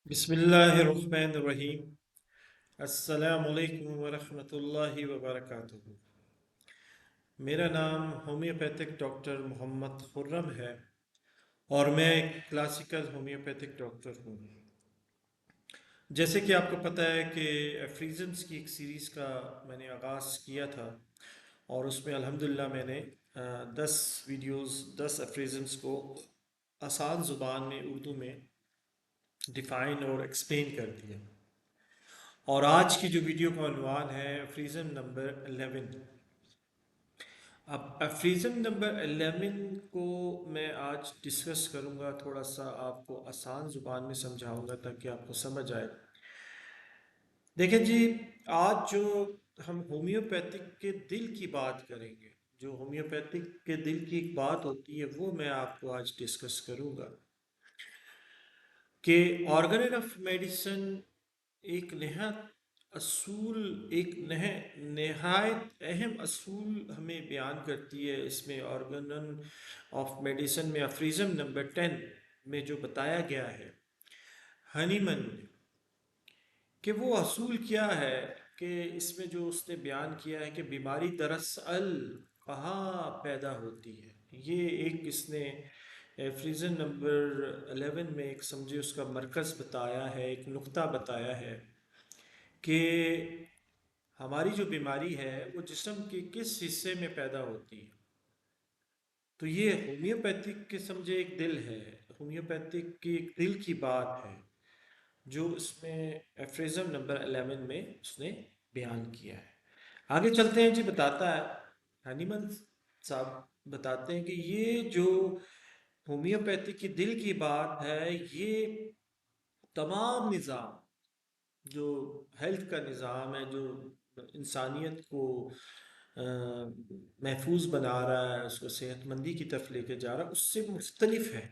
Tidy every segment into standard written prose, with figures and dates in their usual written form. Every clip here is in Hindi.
बिस्मिल्लाहिर्रहमानिर्रहीम। अस्सलामुअलैकुम वरहमतुल्लाहि वबरकातुहू। मेरा नाम होम्योपैथिक डॉक्टर मोहम्मद खुर्रम है और मैं एक क्लासिकल होम्योपैथिक डॉक्टर हूँ। जैसे कि आपको पता है कि एफ्रीजन्स की एक सीरीज़ का मैंने आगाज़ किया था और उसमें अल्हम्दुलिल्लाह मैंने 10 वीडियोस 10 एफ्रीजन्स को आसान ज़ुबान में उर्दू में डिफ़ाइन और एक्सप्लेन कर दिया। और आज की जो वीडियो का उन्वान है एफ्रीजन नंबर 11। अब एफ्रीजन नंबर 11 को मैं आज डिस्कस करूंगा, थोड़ा सा आपको आसान ज़ुबान में समझाऊंगा ताकि आपको समझ आए। देखिए जी, आज जो हम होम्योपैथिक के दिल की बात करेंगे, जो होम्योपैथिक के दिल की एक बात होती है वो मैं आपको आज डिस्कस करूंगा कि ऑर्गन ऑफ मेडिसिन एक नहायत अहम असूल हमें बयान करती है। इसमें ऑर्गन ऑफ मेडिसिन में अफ्रीज़म नंबर 10 में जो बताया गया है हनीमन ने, कि वो असूल क्या है, कि इसमें जो उसने बयान किया है कि बीमारी दरअसल कहाँ पैदा होती है। ये एक इसने फ्रीजन नंबर 11 में एक समझे उसका मरकज़ बताया है, एक नुक्ता बताया है कि हमारी जो बीमारी है वो जिस्म के किस हिस्से में पैदा होती है। तो ये होम्योपैथिक के समझे एक दिल है, होम्योपैथिक की एक दिल की बात है जो इसमें एफ्रिज्म नंबर 11 में उसने बयान किया है। आगे चलते हैं जी, बताता है हनीमन साहब बताते हैं कि ये जो होम्योपैथी की दिल की बात है, ये तमाम निज़ाम जो हेल्थ का निज़ाम है, जो इंसानियत को महफूज बना रहा है, उसको सेहतमंदी की तरफ लेके जा रहा है, उससे मुख्तलिफ है।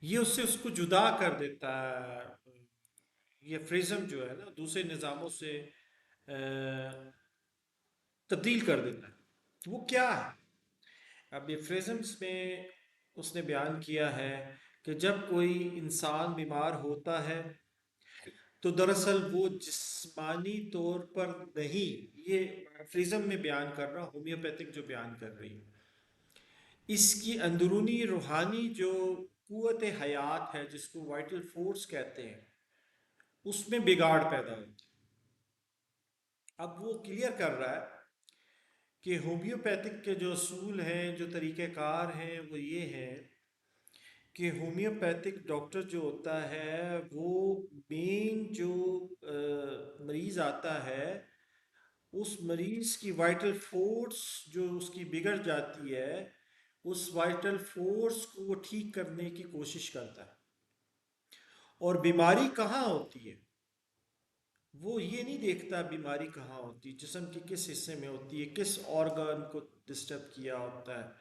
ये उससे उसको जुदा कर देता है। ये फ्रिज्म जो है ना दूसरे निज़ामों से तब्दील कर देता है। वो क्या है? अब ये फ्रिज्म्स में उसने बयान किया है कि जब कोई इंसान बीमार होता है तो दरअसल वो जिस्मानी तौर पर नहीं, ये फ्रिज्म में बयान कर रहा, होम्योपैथिक जो बयान कर रही है, इसकी अंदरूनी रूहानी जो कुव्वत हयात है जिसको वाइटल फोर्स कहते हैं, उसमें बिगाड़ पैदा होती है। अब वो क्लियर कर रहा है कि होम्योपैथिक के जो असूल हैं, जो तरीक़ेकार हैं, वो ये हैं कि होम्योपैथिक डॉक्टर जो होता है वो मेन जो मरीज़ आता है, उस मरीज़ की वाइटल फोर्स जो उसकी बिगड़ जाती है, उस वाइटल फोर्स को वो ठीक करने की कोशिश करता है। और बीमारी कहाँ होती है वो ये नहीं देखता, बीमारी कहाँ होती है, जिस्म के किस हिस्से में होती है, किस ऑर्गन को डिस्टर्ब किया होता है।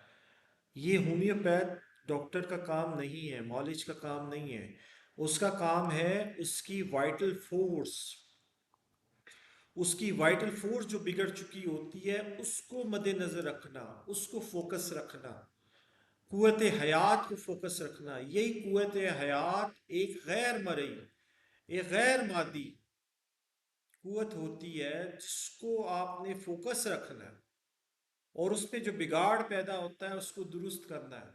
ये होम्योपैथ डॉक्टर का काम नहीं है, मॉलिज का काम नहीं है। उसका काम है उसकी वाइटल फोर्स, उसकी वाइटल फोर्स जो बिगड़ चुकी होती है उसको मद्देनजर रखना, उसको फोकस रखना, कुव्वत हयात को फोकस रखना। यही कुव्वत हयात एक गैर मरई, एक गैर मादी कुव्वत होती है जिसको आपने फोकस रखना है और उस पर जो बिगाड़ पैदा होता है उसको दुरुस्त करना है।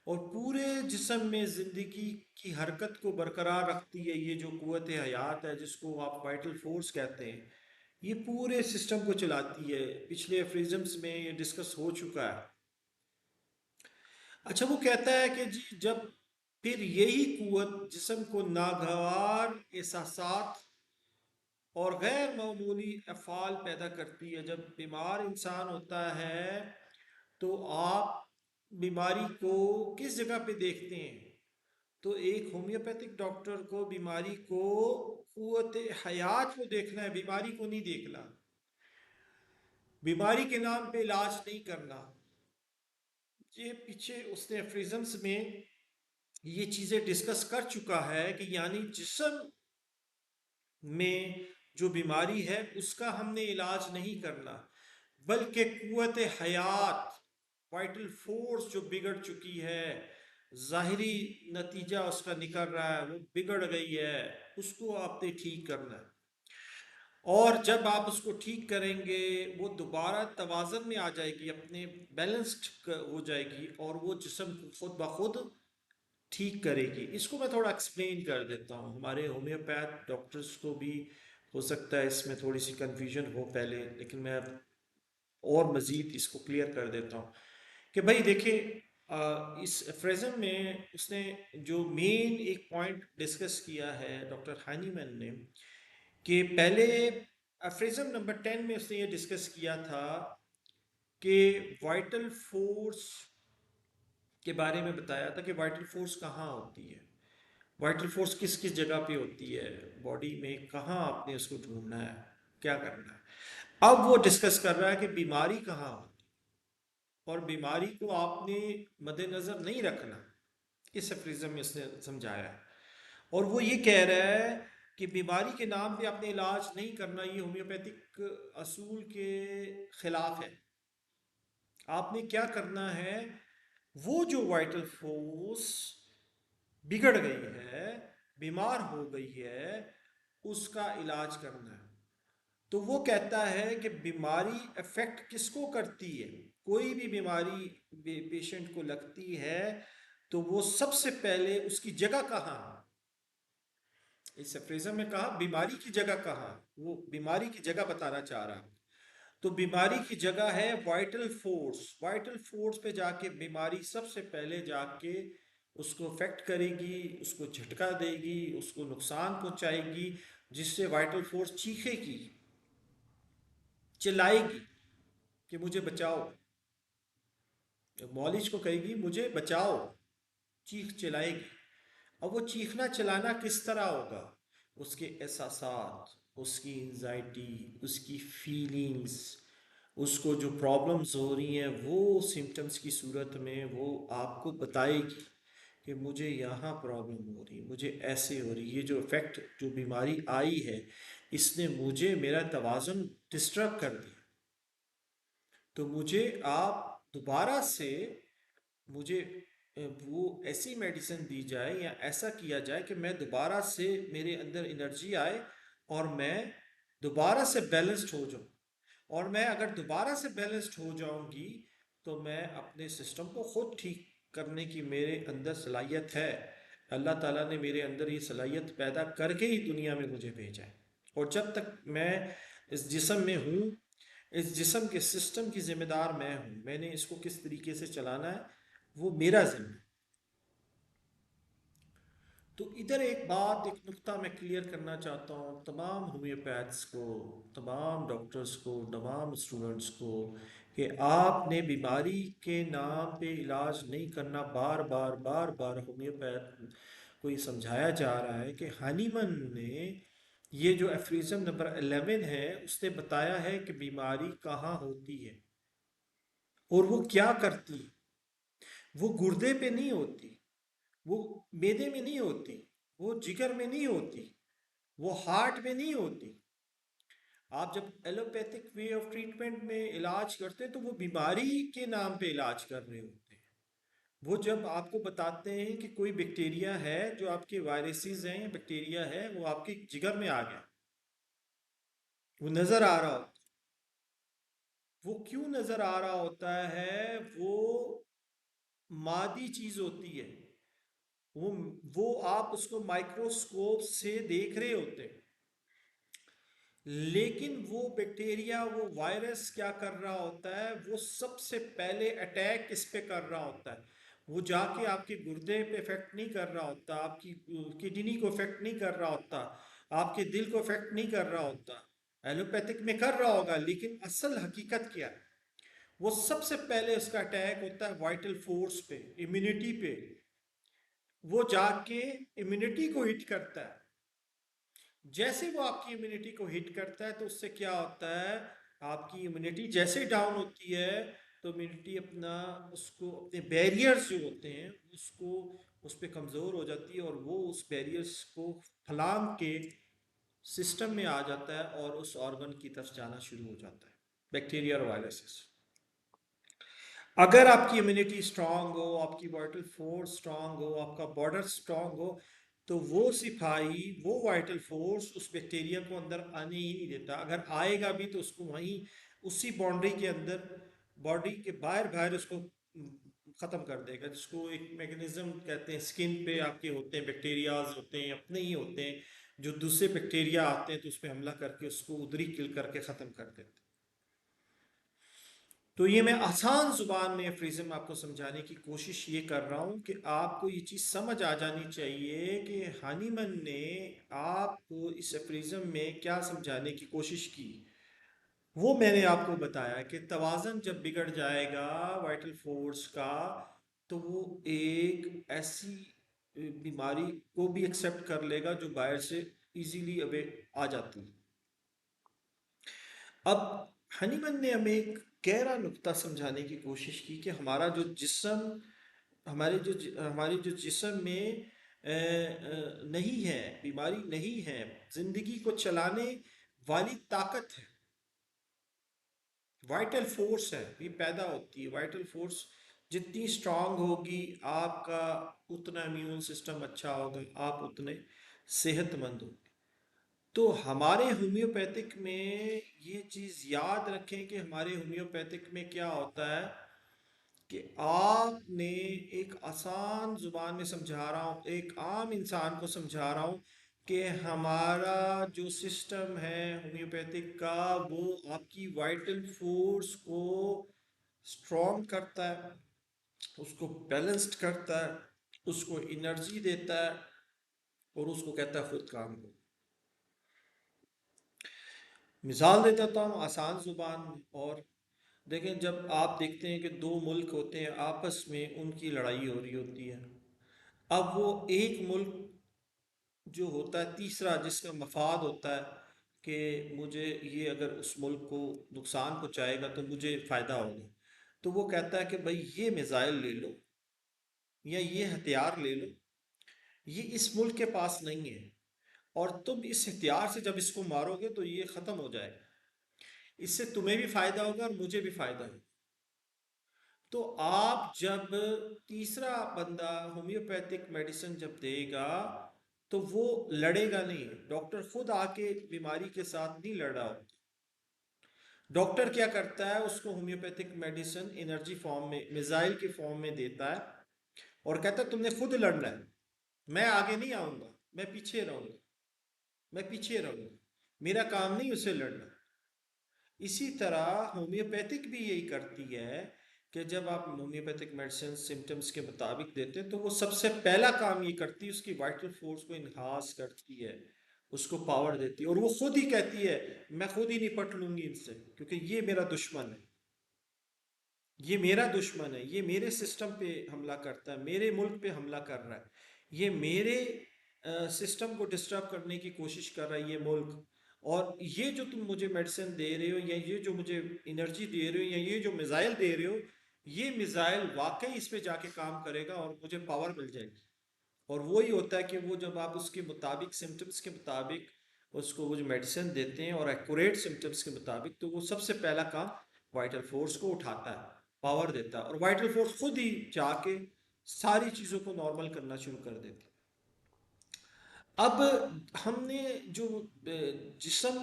और पूरे जिस्म में ज़िंदगी की हरकत को बरकरार रखती है ये जो कुव्वत हयात है, जिसको आप वाइटल फोर्स कहते हैं। ये पूरे सिस्टम को चलाती है। पिछले एफ्रिजम्स में ये डिस्कस हो चुका है। अच्छा, वो कहता है कि जी जब फिर यही कुव्वत जिस्म को नागवार एहसासात और गैर मामूली अफ़ाल पैदा करती है। जब बीमार इंसान होता है तो आप बीमारी को किस जगह पे देखते हैं? तो एक होम्योपैथिक डॉक्टर को बीमारी को कुव्वत हयात को देखना है, बीमारी को नहीं देखना। बीमारी के नाम पे इलाज नहीं करना। ये पीछे उसने एफ्रिजम्स में ये चीज़ें डिस्कस कर चुका है कि यानी जिस्म में जो बीमारी है उसका हमने इलाज नहीं करना, बल्कि कुव्वत हयात, वाइटल फोर्स जो बिगड़ चुकी है, ज़ाहिरी नतीजा उसका निकल रहा है, वो बिगड़ गई है, उसको आपने ठीक करना है। और जब आप उसको ठीक करेंगे, वो दोबारा तवाज़न में आ जाएगी, अपने बैलेंस्ड हो जाएगी, और वो जिस्म को खुद ब खुद ठीक करेगी। इसको मैं थोड़ा एक्सप्लेन कर देता हूँ, हमारे होम्योपैथ डॉक्टर्स को भी हो सकता है इसमें थोड़ी सी कन्फ्यूजन हो पहले, लेकिन मैं और मज़ीद इसको क्लियर कर देता हूँ कि भाई देखिए, इस फ्रेज़म में उसने जो मेन एक पॉइंट डिस्कस किया है डॉक्टर हानीमैन ने, कि पहले फ्रेज़म नंबर 10 में उसने ये डिस्कस किया था कि वाइटल फोर्स के बारे में बताया था कि वाइटल फोर्स कहाँ होती है, वाइटल फोर्स किस किस जगह पे होती है बॉडी में, कहाँ आपने उसको ढूंढना है, क्या करना है। अब वो डिस्कस कर रहा है कि बीमारी कहाँ होती है, और बीमारी को आपने मद्देनज़र नहीं रखना, इस एफरिज्म में इसने समझाया है। और वो ये कह रहा है कि बीमारी के नाम पे आपने इलाज नहीं करना, ये होम्योपैथिक असूल के खिलाफ है। आपने क्या करना है, वो जो वाइटल फोर्स बिगड़ गई है, बीमार हो गई है, उसका इलाज करना है। तो वो कहता है कि बीमारी अफेक्ट किसको करती है, कोई भी बीमारी पेशेंट को लगती है, तो वो सबसे पहले उसकी जगह कहाँ है। इस अफ्रीज़म में कहा बीमारी की जगह कहाँ है, वो बीमारी की जगह बताना चाह रहा है। तो बीमारी की जगह है वाइटल फोर्स, वाइटल फोर्स पे जाके बीमारी सबसे पहले जाके उसको अफेक्ट करेगी, उसको झटका देगी, उसको नुकसान पहुंचाएगी, जिससे वाइटल फोर्स चीखेगी, चिल्लाएगी कि मुझे बचाओ, मौलिज को कहेगी मुझे बचाओ, चीख चिल्लाएगी। अब वो चीखना चिल्लाना किस तरह होगा, उसके एहसासात, उसकी एंजाइटी, उसकी फीलिंग्स, उसको जो प्रॉब्लम्स हो रही हैं वो सिम्टम्स की सूरत में वो आपको बताएगी कि मुझे यहाँ प्रॉब्लम हो रही, मुझे ऐसे हो रही, ये जो इफेक्ट जो बीमारी आई है इसने मुझे मेरा तवाज़ुन डिस्टर्ब कर दिया, तो मुझे आप दोबारा से मुझे वो ऐसी मेडिसिन दी जाए या ऐसा किया जाए कि मैं दोबारा से मेरे अंदर एनर्जी आए और मैं दोबारा से बैलेंस्ड हो जाऊं। और मैं अगर दोबारा से बैलेंस्ड हो जाऊंगी तो मैं अपने सिस्टम को खुद ठीक करने की मेरे अंदर सलाहियत है। अल्लाह ताला ने मेरे अंदर ये सलाहियत पैदा करके ही दुनिया में मुझे भेजा है, और जब तक मैं इस जिस्म में हूँ, इस जिस्म के सिस्टम की जिम्मेदार मैं हूँ, मैंने इसको किस तरीके से चलाना है वो मेरा जिम्मा। तो इधर एक बात, एक नुक्ता मैं क्लियर करना चाहता हूँ तमाम होम्योपैथ्स को, तमाम डॉक्टर्स को, तमाम स्टूडेंट्स को, कि आपने बीमारी के नाम पे इलाज नहीं करना। बार बार बार बार होम्योपैथ को ये समझाया जा रहा है कि हानीमन ने ये जो एफ्रीज़म नंबर 11 है उसने बताया है कि बीमारी कहाँ होती है और वो क्या करती है। वो गुर्दे पे नहीं होती, वो मैदे में नहीं होती, वो जिगर में नहीं होती, वो हार्ट में नहीं होती। आप जब एलोपैथिक वे ऑफ ट्रीटमेंट में इलाज करते हैं तो वो बीमारी के नाम पे इलाज कर रहे होते हैं। वो जब आपको बताते हैं कि कोई बैक्टीरिया है, जो आपके वायरसेस हैं या बैक्टीरिया है, वो आपके जिगर में आ गया, वो नज़र आ रहा होता, वो क्यों नज़र आ रहा होता है, वो मादी चीज़ होती है, वो वो आप उसको माइक्रोस्कोप से देख रहे होते हैं, लेकिन वो बैक्टीरिया, वो वायरस क्या कर रहा होता है, वो सबसे पहले अटैक किस पे कर रहा होता है, वो जाके आपके गुर्दे पे इफेक्ट नहीं कर रहा होता, आपकी किडनी को इफेक्ट नहीं कर रहा होता, आपके दिल को इफेक्ट नहीं कर रहा होता। एलोपैथिक में कर रहा होगा, लेकिन असल हकीकत क्या है, वो सबसे पहले उसका अटैक होता है वाइटल फोर्स पे, इम्यूनिटी पे। वो जाके इम्यूनिटी को हिट करता है। जैसे वो आपकी इम्यूनिटी को हिट करता है तो उससे क्या होता है, आपकी इम्यूनिटी जैसे डाउन होती है तो इम्यूनिटी अपना, उसको अपने बैरियर्स जो होते हैं उसको, उस पर कमज़ोर हो जाती है, और वो उस बैरियर्स को फलांग के सिस्टम में आ जाता है और उस ऑर्गन की तरफ जाना शुरू हो जाता है, बैक्टीरिया और वायरसेस। अगर आपकी इम्यूनिटी स्ट्रांग हो, आपकी वाइटल फोर्स स्ट्रांग हो, आपका बॉर्डर स्ट्रांग हो, तो वो सिपाही, वो वाइटल फोर्स उस बैक्टीरिया को अंदर आने ही नहीं देता। अगर आएगा भी तो उसको वहीं उसी बाउंड्री के अंदर, बॉडी के बाहर बाहर उसको ख़त्म कर देगा। जिसको एक मैकेनिज्म कहते हैं, स्किन पे आपके होते हैं बैक्टीरियाज, होते हैं अपने ही होते हैं, जो दूसरे बैक्टीरिया आते हैं तो उस पर हमला करके उसको उधर ही किल करके ख़त्म कर देते हैं। तो ये मैं आसान जुबान में फ्रीज़म आपको समझाने की कोशिश ये कर रहा हूँ कि आपको ये चीज़ समझ आ जानी चाहिए कि हानीमन ने आपको इस फ्रीज़म में क्या समझाने की कोशिश की। वो मैंने आपको बताया कि तवाज़न जब बिगड़ जाएगा वाइटल फोर्स का, तो वो एक ऐसी बीमारी को भी एक्सेप्ट कर लेगा जो बाहर से इजीली अवे आ जाती है। अब हनीमन ने हमें एक गहरा नुक्ता समझाने की कोशिश की कि हमारा जो जिस्म, हमारे जो जिस्म में नहीं है, बीमारी नहीं है, जिंदगी को चलाने वाली ताकत है, वाइटल फोर्स है, ये पैदा होती है। वाइटल फोर्स जितनी स्ट्रांग होगी, आपका उतना इम्यून सिस्टम अच्छा होगा, आप उतने सेहतमंद होंगे। तो हमारे होम्योपैथिक में ये चीज़ याद रखें कि हमारे होम्योपैथिक में क्या होता है कि आपने, एक आसान जुबान में समझा रहा हूँ, एक आम इंसान को समझा रहा हूँ कि हमारा जो सिस्टम है होम्योपैथिक का, वो आपकी वाइटल फोर्स को स्ट्रॉन्ग करता है, उसको बैलेंस्ड करता है, उसको एनर्जी देता है, और उसको कहता है खुद काम करो। मिसाल दे देता हूँ आसान ज़ुबान में। और देखें, जब आप देखते हैं कि दो मुल्क होते हैं, आपस में उनकी लड़ाई हो रही होती है, अब वो एक मुल्क जो होता है, तीसरा जिसका मफाद होता है कि मुझे ये अगर उस मुल्क को नुकसान पहुँचाएगा तो मुझे फ़ायदा होगा, तो वो कहता है कि भाई ये मिज़ाइल ले लो या ये हथियार ले लो, ये इस मुल्क के पास नहीं है, और तुम इस हथियार से जब इसको मारोगे तो ये ख़त्म हो जाएगा, इससे तुम्हें भी फ़ायदा होगा और मुझे भी फ़ायदा होगा। तो आप जब, तीसरा बंदा होम्योपैथिक मेडिसिन जब देगा, तो वो लड़ेगा नहीं, डॉक्टर खुद आके बीमारी के साथ नहीं लड़ रहा होता। डॉक्टर क्या करता है, उसको होम्योपैथिक मेडिसिन एनर्जी फॉर्म में, मिसाइल के फॉर्म में देता है, और कहता है तुमने खुद लड़ना है, मैं आगे नहीं आऊंगा, मैं पीछे रहूंगा, मैं पीछे रहूंगा, मेरा काम नहीं उसे लड़ना। इसी तरह होम्योपैथिक भी यही करती है कि जब आप होम्योपैथिक मेडिसिन सिम्टम्स के मुताबिक देते हैं, तो वो सबसे पहला काम ये करती है, उसकी वाइटल फोर्स को इन्हांस करती है, उसको पावर देती है, और वो खुद ही कहती है मैं खुद ही निपट लूंगी इनसे, क्योंकि ये मेरा दुश्मन है, ये मेरा दुश्मन है, ये मेरे सिस्टम पे हमला करता है, मेरे मुल्क पे हमला कर रहा है, ये मेरे सिस्टम को डिस्टर्ब करने की कोशिश कर रहा है ये मुल्क। और ये जो तुम मुझे मेडिसिन दे रहे हो, या ये जो मुझे एनर्जी दे रहे हो, या ये जो मिसाइल दे रहे हो, ये मिसाइल वाकई इस पे जाके काम करेगा और मुझे पावर मिल जाएगी। और वो ही होता है कि वो जब आप उसके मुताबिक, सिम्टम्स के मुताबिक उसको वो जो मेडिसिन देते हैं, और एक्यूरेट सिम्टम्स के मुताबिक, तो वो सबसे पहला काम वाइटल फोर्स को उठाता है, पावर देता है, और वाइटल फोर्स खुद ही जाके सारी चीज़ों को नॉर्मल करना शुरू कर देती है। अब हमने जो जिस्म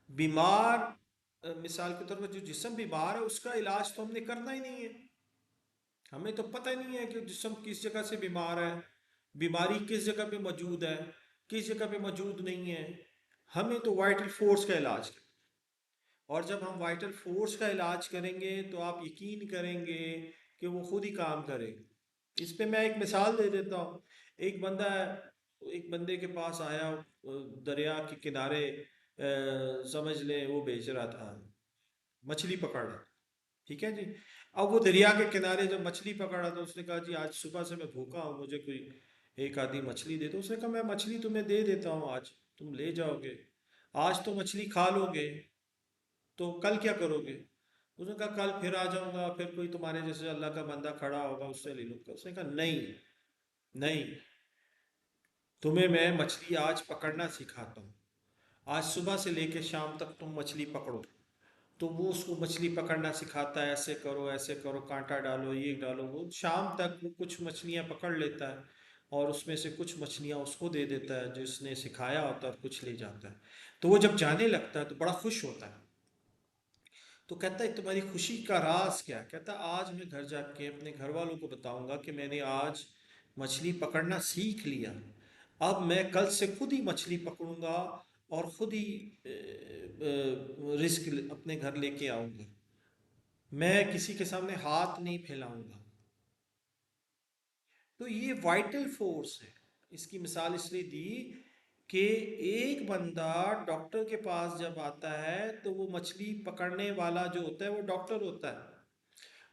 बीमार, मिसाल के तौर पर जो जिस्म बीमार है उसका इलाज तो हमने करना ही नहीं है। हमें तो पता ही नहीं है कि जिस्म किस जगह से बीमार है, बीमारी किस जगह पे मौजूद है, किस जगह पे मौजूद नहीं है। हमें तो वाइटल फोर्स का इलाज करना। और जब हम वाइटल फोर्स का इलाज करेंगे तो आप यकीन करेंगे कि वो खुद ही काम करेगा। इस पे मैं एक मिसाल दे देता हूँ। एक बंदा, एक बंदे के पास आया, दरिया के किनारे, समझ लें वो बेच रहा था, मछली पकड़ रहा था। ठीक है जी। अब वो दरिया के किनारे जब मछली पकड़ रहा था, उसने कहा जी आज सुबह से मैं भूखा हूँ, मुझे कोई एक आधी मछली दे दो। उसने कहा मैं मछली तुम्हें दे देता हूँ, आज तुम ले जाओगे, आज तो मछली खा लोगे, तो कल क्या करोगे? उसने कहा कल फिर आ जाऊंगा, फिर कोई तुम्हारे जैसे अल्लाह का बंदा खड़ा होगा, उससे ले लूंगा। उसने कहा नहीं, नहीं, तुम्हें मैं मछली आज पकड़ना सिखाता हूँ, आज सुबह से लेकर शाम तक तुम मछली पकड़ो, तो वो उसको मछली पकड़ना सिखाता है, ऐसे करो, कांटा डालो, ये डालो। वो शाम तक वो कुछ मछलियाँ पकड़ लेता है और उसमें से कुछ मछलियाँ उसको दे देता है जिसने सिखाया होता है, और कुछ ले जाता है। तो वो जब जाने लगता है तो बड़ा खुश होता है। तो कहता है तुम्हारी खुशी का राज क्या है? कहता है आज मैं घर जाके अपने घर वालों को बताऊंगा कि मैंने आज मछली पकड़ना सीख लिया। अब मैं कल से खुद ही मछली पकड़ूंगा और खुद ही रिस्क अपने घर लेके आऊंगा। मैं किसी के सामने हाथ नहीं फैलाऊंगा। तो ये वाइटल फोर्स है। इसकी मिसाल इसलिए दी कि एक बंदा डॉक्टर के पास जब आता है तो वो मछली पकड़ने वाला जो होता है वो डॉक्टर होता है।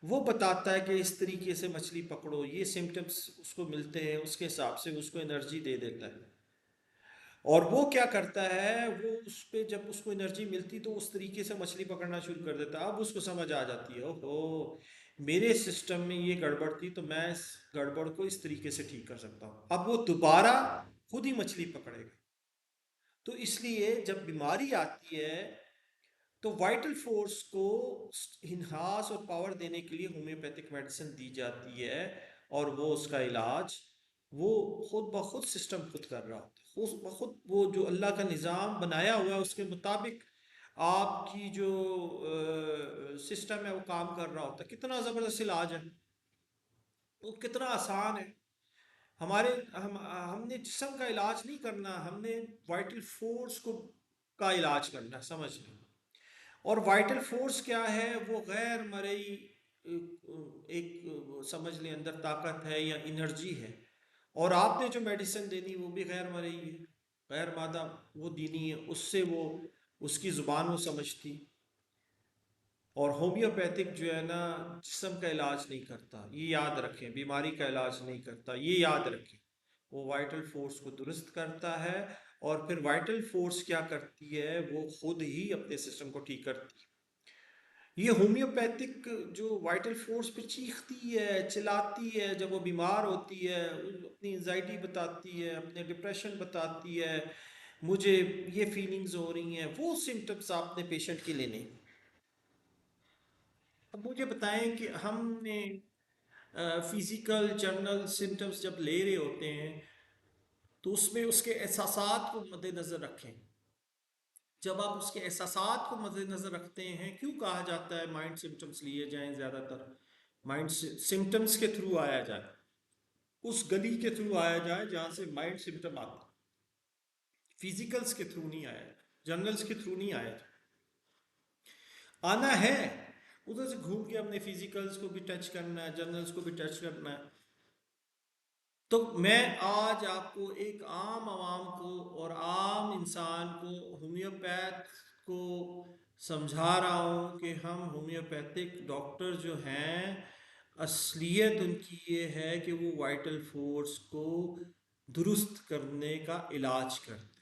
वो बताता है कि इस तरीके से मछली पकड़ो, ये सिम्टम्स उसको मिलते हैं, उसके हिसाब से उसको एनर्जी दे देता है। और वो क्या करता है, वो उस पे जब उसको एनर्जी मिलती तो उस तरीके से मछली पकड़ना शुरू कर देता है। अब उसको समझ आ जाती है, ओहो मेरे सिस्टम में ये गड़बड़ थी, तो मैं इस गड़बड़ को इस तरीके से ठीक कर सकता हूँ। अब वो दोबारा खुद ही मछली पकड़ेगा। तो इसलिए जब बीमारी आती है तो वाइटल फोर्स को हिन्हास और पावर देने के लिए होम्योपैथिक मेडिसिन दी जाती है। और वो उसका इलाज वो खुद ब खुद सिस्टम खुद कर रहा होता है, खुद ब खुद वो जो अल्लाह का निज़ाम बनाया हुआ है उसके मुताबिक आपकी जो सिस्टम है वो काम कर रहा होता है। कितना ज़बरदस्त इलाज है, वो कितना आसान है। हमने जिस्म का इलाज नहीं करना, हमने वाइटल फोर्स को का इलाज करना, समझ लें। और वाइटल फोर्स क्या है? वो गैर मरई एक समझ लें अंदर ताकत है या एनर्जी है। और आपने जो मेडिसिन देनी वो भी गैर मरई है, गैर मादा वो दीनी है, उससे वो उसकी ज़ुबान वो समझती। और होम्योपैथिक जो है ना, जिस्म का इलाज नहीं करता, ये याद रखें, बीमारी का इलाज नहीं करता, ये याद रखें। वो वाइटल फोर्स को दुरुस्त करता है। और फिर वाइटल फोर्स क्या करती है, वो खुद ही अपने सिस्टम को ठीक करती है। ये होम्योपैथिक जो वाइटल फोर्स पे चीखती है, चिल्लाती है जब वो बीमार होती है, अपनी एंजाइटी बताती है, अपने डिप्रेशन बताती है, मुझे ये फीलिंग्स हो रही हैं, वो सिम्टम्स आपने पेशेंट के लेने। अब मुझे बताएं कि हमने फिजिकल जर्नल सिम्टम्स जब ले रहे होते हैं तो उसमें उसके एहसासात को मद्देनज़र रखें। जब आप उसके एहसासात को मद्देनज़र रखते हैं, क्यों कहा जाता है माइंड सिम्टम्स लिए जाएं? ज़्यादातर माइंड सिम्टम्स के थ्रू आया जाए, उस गली के थ्रू आया जाए जहाँ से माइंड सिम्टम आता, फिजिकल्स के थ्रू नहीं आया, जर्नल्स के थ्रू नहीं आया। आना है उधर से घूम के अपने फिजिकल्स को भी टच करना है, जर्नल्स को भी टच करना है। तो मैं आज आपको एक आम आवाम को और आम इंसान को, होम्योपैथ को समझा रहा हूँ कि हम होम्योपैथिक डॉक्टर जो हैं, असलियत उनकी ये है कि वो वाइटल फोर्स को दुरुस्त करने का इलाज करते हैं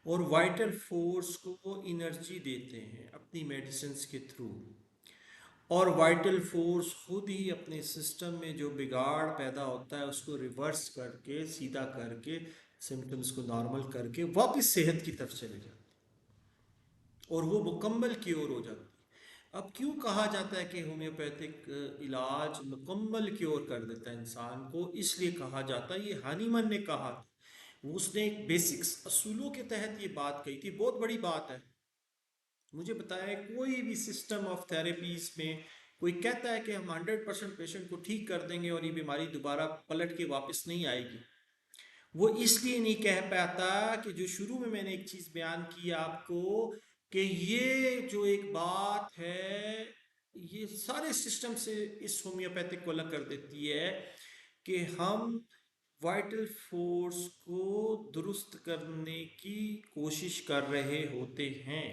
और वाइटल फोर्स को वो एनर्जी देते हैं अपनी मेडिसिन के थ्रू। और वाइटल फोर्स खुद ही अपने सिस्टम में जो बिगाड़ पैदा होता है उसको रिवर्स करके, सीधा करके, सिम्टम्स को नॉर्मल करके वापस सेहत की तरफ चले जाते हैं और वो मुकम्मल क्योर हो जाती है। अब क्यों कहा जाता है कि होम्योपैथिक इलाज मुकम्मल क्योर कर देता है इंसान को? इसलिए कहा जाता है, ये हानीमन ने कहा था, उसने एक बेसिक्स असूलों के तहत ये बात कही थी, बहुत बड़ी बात है। मुझे बताया कोई भी सिस्टम ऑफ थेरेपीज में कोई कहता है कि हम 100% पेशेंट को ठीक कर देंगे और ये बीमारी दोबारा पलट के वापस नहीं आएगी, वो इसलिए नहीं कह पाता कि जो शुरू में मैंने एक चीज़ बयान की आपको, कि ये जो एक बात है ये सारे सिस्टम से इस होम्योपैथिक को अलग कर देती है कि हम वाइटल फोर्स को दुरुस्त करने की कोशिश कर रहे होते हैं।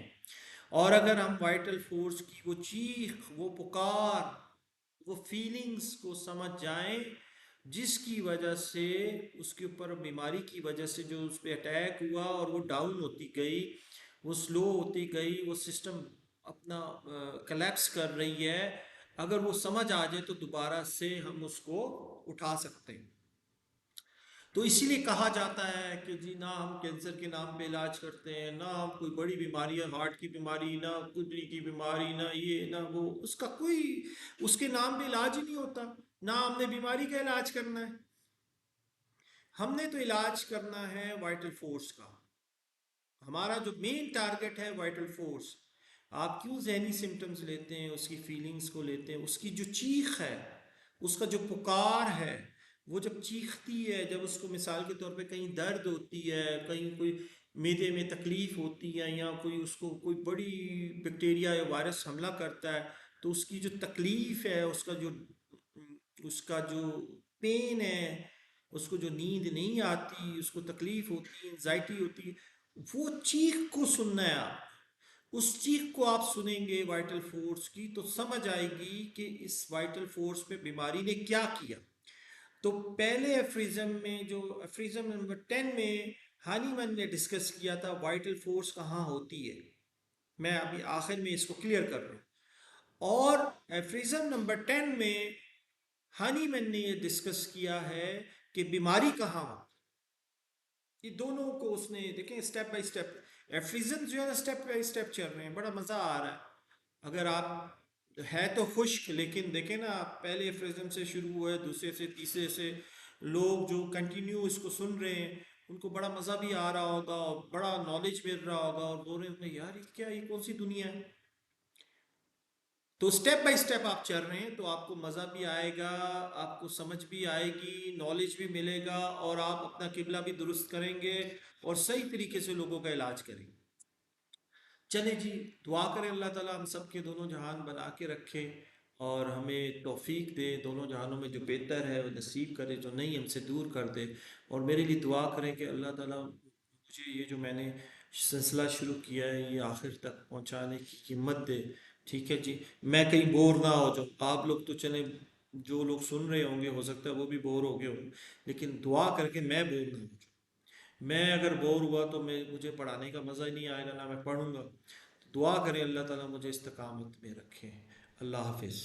और अगर हम वाइटल फोर्स की वो चीख, वो पुकार, वो फीलिंग्स को समझ जाएं जिसकी वजह से उसके ऊपर बीमारी की वजह से जो उस पर अटैक हुआ और वो डाउन होती गई, वो स्लो होती गई, वो सिस्टम अपना कलेप्स कर रही है, अगर वो समझ आ जाए तो दोबारा से हम उसको उठा सकते हैं। तो इसीलिए कहा जाता है कि जी ना हम कैंसर के नाम पे इलाज करते हैं, ना हम कोई बड़ी बीमारी है, हार्ट की बीमारी, ना किडनी की बीमारी, ना ये ना वो, उसका कोई उसके नाम पे इलाज ही नहीं होता। ना हमने बीमारी का इलाज करना है, हमने तो इलाज करना है वाइटल फोर्स का। हमारा जो मेन टारगेट है वाइटल फोर्स। आप क्यों जहनी सिम्टम्स लेते हैं, उसकी फीलिंग्स को लेते हैं, उसकी जो चीख है, उसका जो पुकार है, वो जब चीखती है, जब उसको मिसाल के तौर पे कहीं दर्द होती है, कहीं कोई मैदे में तकलीफ होती है, या कोई उसको कोई बड़ी बैक्टीरिया या वायरस हमला करता है, तो उसकी जो तकलीफ है, उसका जो पेन है, उसको जो नींद नहीं आती, उसको तकलीफ होती है, एंजाइटी होती है, वो चीख को सुनना है आप। उस चीख को आप सुनेंगे वाइटल फोर्स की, तो समझ आएगी कि इस वाइटल फोर्स पे बीमारी ने क्या किया। तो पहले एफ्रिज्म में, जो एफ्रिज्म नंबर 10 में हानीमैन ने डिस्कस किया था वाइटल फोर्स कहाँ होती है, मैं अभी आखिर में इसको क्लियर कर रहा हूँ। और एफ्रिज्म नंबर 10 में हानीमैन ने ये डिस्कस किया है कि बीमारी कहाँ हो। ये दोनों को उसने देखें स्टेप बाय स्टेप। एफ्रिजन जो है ना स्टेप बाय स्टेप चल रहे हैं, बड़ा मज़ा आ रहा है। अगर आप है तो खुश्क, लेकिन देखें ना, पहले एफ्रिजन से शुरू हुआ है, दूसरे से तीसरे से लोग जो कंटिन्यू इसको सुन रहे हैं, उनको बड़ा मज़ा भी आ रहा होगा और बड़ा नॉलेज मिल रहा होगा, और बोल रहे होंगे यार ये क्या, ये कौन सी दुनिया है। तो स्टेप बाय स्टेप आप चल रहे हैं, तो आपको मज़ा भी आएगा, आपको समझ भी आएगी, नॉलेज भी मिलेगा, और आप अपना किबला भी दुरुस्त करेंगे और सही तरीके से लोगों का इलाज करेंगे। चले जी, दुआ करें अल्लाह ताला हम सब के दोनों जहान बना के रखे, और हमें तौफीक दे, दोनों जहानों में जो बेहतर है वो नसीब करे, जो नहीं हमसे दूर कर दे। और मेरे लिए दुआ करें कि अल्लाह ताला मुझे ये जो मैंने सिलसिला शुरू किया है ये आखिर तक पहुंचाने की हिम्मत दे। ठीक है जी, मैं कहीं बोर ना हो जाऊँ। आप लोग तो चले, जो लोग सुन रहे होंगे हो सकता है वो भी बोर हो गए होंगे, लेकिन दुआ करके मैं बोर ना हो जाऊँ। मैं अगर बोर हुआ तो मुझे पढ़ाने का मज़ा ही नहीं आएगा, ना मैं पढ़ूंगा। तो दुआ करें अल्लाह ताला मुझे इस्तकामत में रखे। अल्लाह हाफिज़।